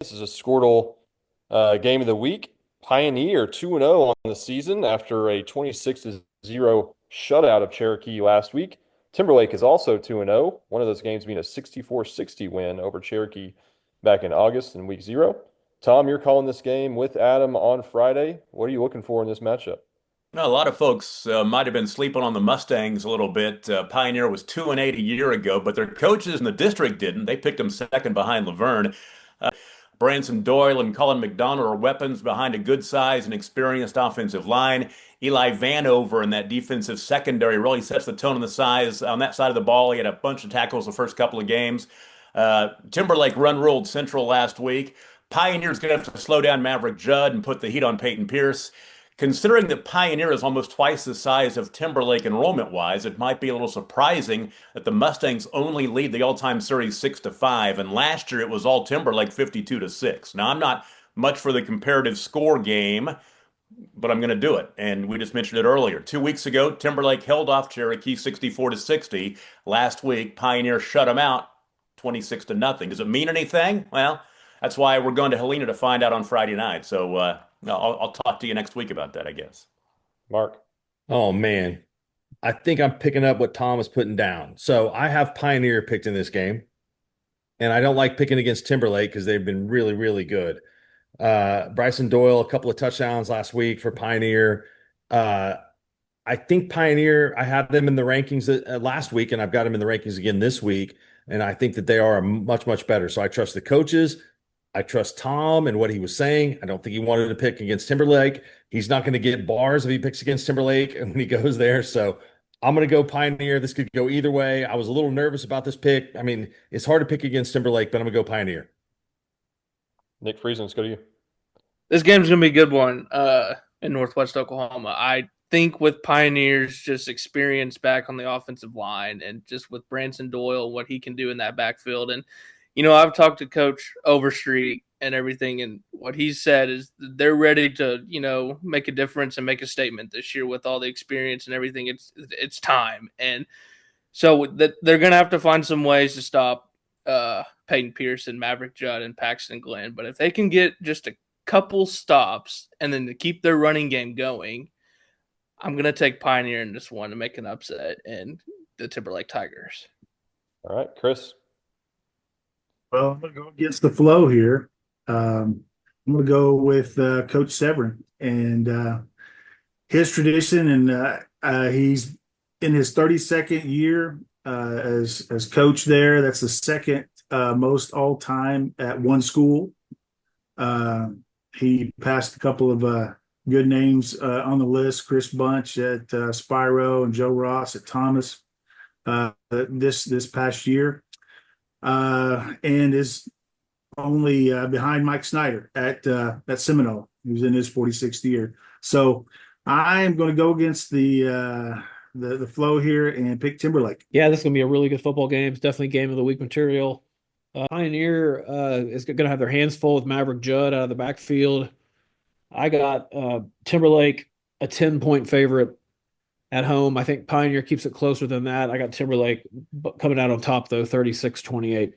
This is a Squirtle game of the week. Pioneer 2-0 on the season after a 26-0 shutout of Cherokee last week. Timberlake is also 2-0, one of those games being a 64-60 win over Cherokee back in August in week 0. Tom, you're calling this game with Adam on Friday. What are you looking for in this matchup? Well, a lot of folks might have been sleeping on the Mustangs a little bit. Pioneer was 2-8 a year ago, but their coaches in the district didn't. They picked them second behind Laverne. Branson Doyle and Colin McDonald are weapons behind a good size and experienced offensive line. Eli Vanover in that defensive secondary really sets the tone on the size on that side of the ball. He had a bunch of tackles the first couple of games. Timberlake run-ruled Central last week. Pioneer's going to have to slow down Maverick Judd and put the heat on Peyton Pierce. Considering that Pioneer is almost twice the size of Timberlake enrollment-wise, it might be a little surprising that the Mustangs only lead the all-time series 6-5, and last year it was all Timberlake 52-6. Now I'm not much for the comparative score game, but I'm going to do it. And we just mentioned it earlier. 2 weeks ago, Timberlake held off Cherokee 64-60. Last week, Pioneer shut them out 26 to nothing. Does it mean anything? Well, that's why we're going to Helena to find out on Friday night. So I'll talk to you next week about that, I guess. Mark. Oh man, I think I'm picking up what Tom was putting down. So I have Pioneer picked in this game, and I don't like picking against Timberlake because they've been really, really good. Bryson Doyle, a couple of touchdowns last week for Pioneer. Uh, I think Pioneer, I had them in the rankings last week, and I've got them in the rankings again this week. And I think that they are much, much better. So I trust the coaches. I trust Tom and what he was saying. I don't think he wanted to pick against Timberlake. He's not going to get bars if he picks against Timberlake and when he goes there. So I'm going to go Pioneer. This could go either way. I was a little nervous about this pick. I mean, it's hard to pick against Timberlake, but I'm going to go Pioneer. Nick Friesen, let's go to you. This game's gonna be a good one in Northwest Oklahoma. I think with Pioneers just experience back on the offensive line and just with Branson Doyle, what he can do in that backfield. And, I've talked to Coach Overstreet and everything, and what he's said is they're ready to, make a difference and make a statement this year with all the experience and everything. It's time. And so they're gonna have to find some ways to stop Peyton Pearson, Maverick Judd, and Paxton Glenn. But if they can get just a couple stops and then to keep their running game going, I'm going to take Pioneer in this one to make an upset and the Timberlake Tigers. All right, Chris. Well, I'm going to go against the flow here. I'm going to go with Coach Severin and his tradition, and he's in his 32nd year as coach there. That's the second most all time at one school. He passed a couple of good names on the list: Chris Bunch at Spyro and Joe Ross at Thomas this past year, and is only behind Mike Snyder at Seminole, who's in his 46th year. So I'm going to go against the flow here and pick Timberlake. Yeah, this is going to be a really good football game. It's definitely game of the week material. Pioneer is going to have their hands full with Maverick Judd out of the backfield. I got Timberlake a 10-point favorite at home. I think Pioneer keeps it closer than that. I got Timberlake coming out on top, though, 36-28.